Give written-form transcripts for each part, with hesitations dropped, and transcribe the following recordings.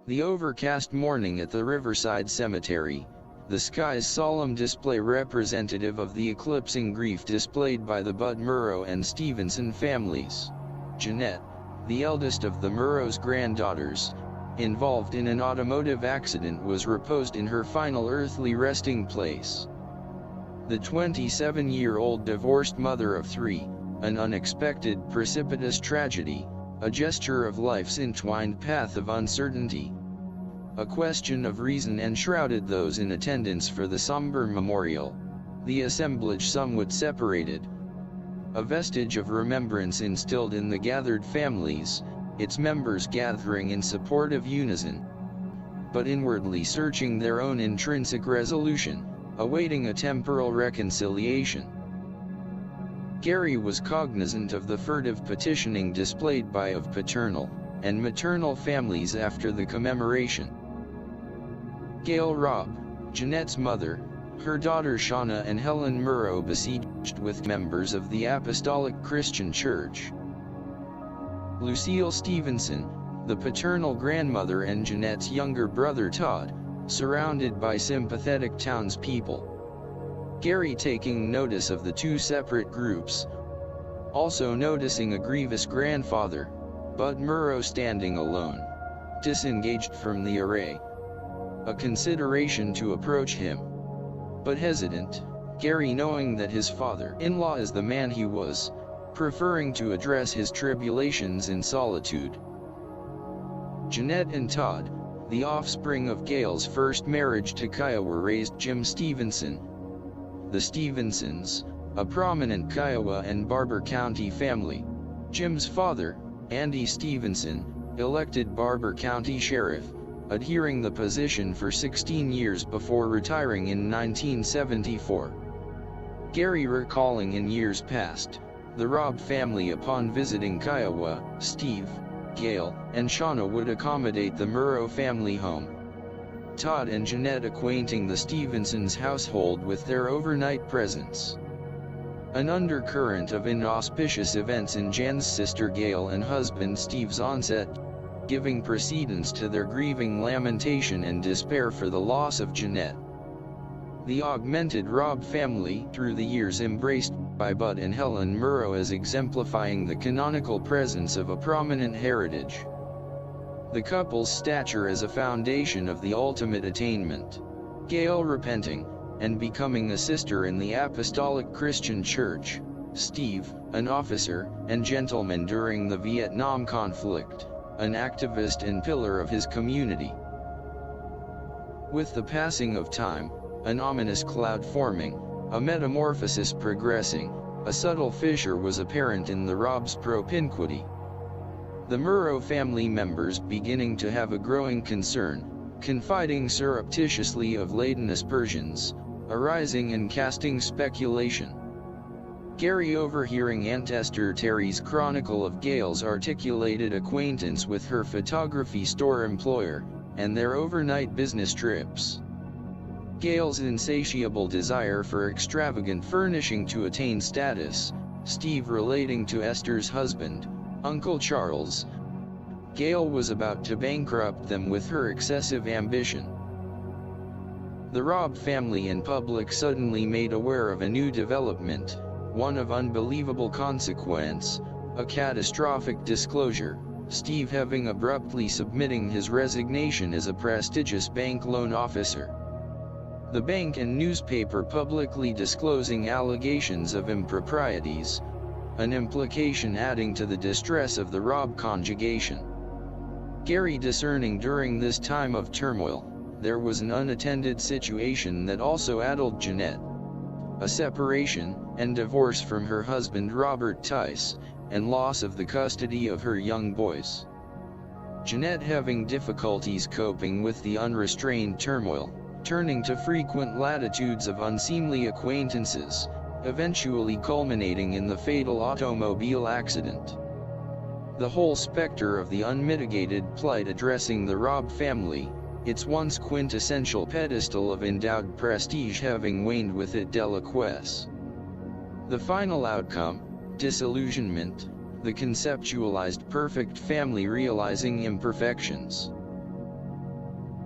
The overcast morning at the Riverside Cemetery, the sky's solemn display representative of the eclipsing grief displayed by the Budd Murrow and Stevenson families. Jeanette, the eldest of the Murrows' granddaughters, involved in an automotive accident, was reposed in her final earthly resting place. The 27-year-old divorced mother of three, an unexpected precipitous tragedy, a gesture of life's entwined path of uncertainty. A question of reason enshrouded those in attendance for the somber memorial, the assemblage somewhat separated. A vestige of remembrance instilled in the gathered families, its members gathering in supportive unison, but inwardly searching their own intrinsic resolution, awaiting a temporal reconciliation. Gary was cognizant of the furtive petitioning displayed by paternal and maternal families after the commemoration. Gail Robb, Jeanette's mother, her daughter Shauna and Helen Murrow besieged with members of the Apostolic Christian Church. Lucille Stevenson, the paternal grandmother, and Jeanette's younger brother Todd, surrounded by sympathetic townspeople. Gary taking notice of the two separate groups, also noticing a grievous grandfather, Budd Murrow standing alone, disengaged from the array. A consideration to approach him, but hesitant, Gary knowing that his father-in-law is the man he was, preferring to address his tribulations in solitude. Jeanette and Todd, the offspring of Gail's first marriage to Kiowa, raised Jim Stevenson. The Stevensons, a prominent Kiowa and Barber County family. Jim's father, Andy Stevenson, elected Barber County Sheriff, adhering the position for 16 years before retiring in 1974. Gary recalling in years past, the Robb family upon visiting Kiowa, Steve, Gail, and Shauna would accommodate the Murrow family home. Todd and Jeanette acquainting the Stevensons' household with their overnight presence. An undercurrent of inauspicious events in Jan's sister Gail and husband Steve's onset, giving precedence to their grieving lamentation and despair for the loss of Jeanette. The augmented Robb family through the years embraced by Budd and Helen Murrow as exemplifying the canonical presence of a prominent heritage. The couple's stature as a foundation of the ultimate attainment. Gail repenting, and becoming a sister in the Apostolic Christian Church. Steve, an officer and gentleman during the Vietnam conflict, an activist and pillar of his community. With the passing of time, an ominous cloud forming, a metamorphosis progressing, a subtle fissure was apparent in the Robb's propinquity. The Murrow family members beginning to have a growing concern, confiding surreptitiously of latent aspersions, arising and casting speculation. Gary overhearing Aunt Esther Terry's chronicle of Gail's articulated acquaintance with her photography store employer, and their overnight business trips. Gail's insatiable desire for extravagant furnishing to attain status, Steve relating to Esther's husband, Uncle Charles. Gail was about to bankrupt them with her excessive ambition. The Robb family in public suddenly made aware of a new development, one of unbelievable consequence, a catastrophic disclosure, Steve having abruptly submitting his resignation as a prestigious bank loan officer. The bank and newspaper publicly disclosing allegations of improprieties, an implication adding to the distress of the Robb conjugation. Gary discerning during this time of turmoil, there was an unattended situation that also addled Jeanette. A separation and divorce from her husband Robert Tice, and loss of the custody of her young boys. Jeanette having difficulties coping with the unrestrained turmoil, turning to frequent latitudes of unseemly acquaintances, eventually culminating in the fatal automobile accident. The whole specter of the unmitigated plight addressing the Robb family, its once quintessential pedestal of endowed prestige having waned with it deliquesce. The final outcome, disillusionment, the conceptualized perfect family realizing imperfections.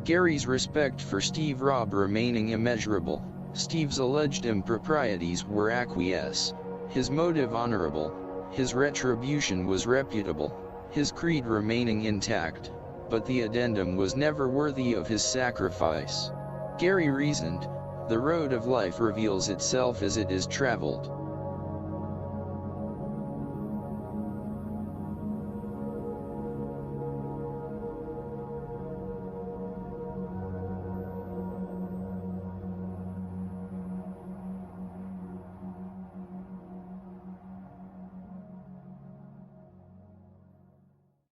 Gary's respect for Steve Robb remaining immeasurable. Steve's alleged improprieties were acquiesced. His motive honorable. His retribution was reputable. His creed remaining intact. But the addendum was never worthy of his sacrifice. Gary reasoned, the road of life reveals itself as it is traveled.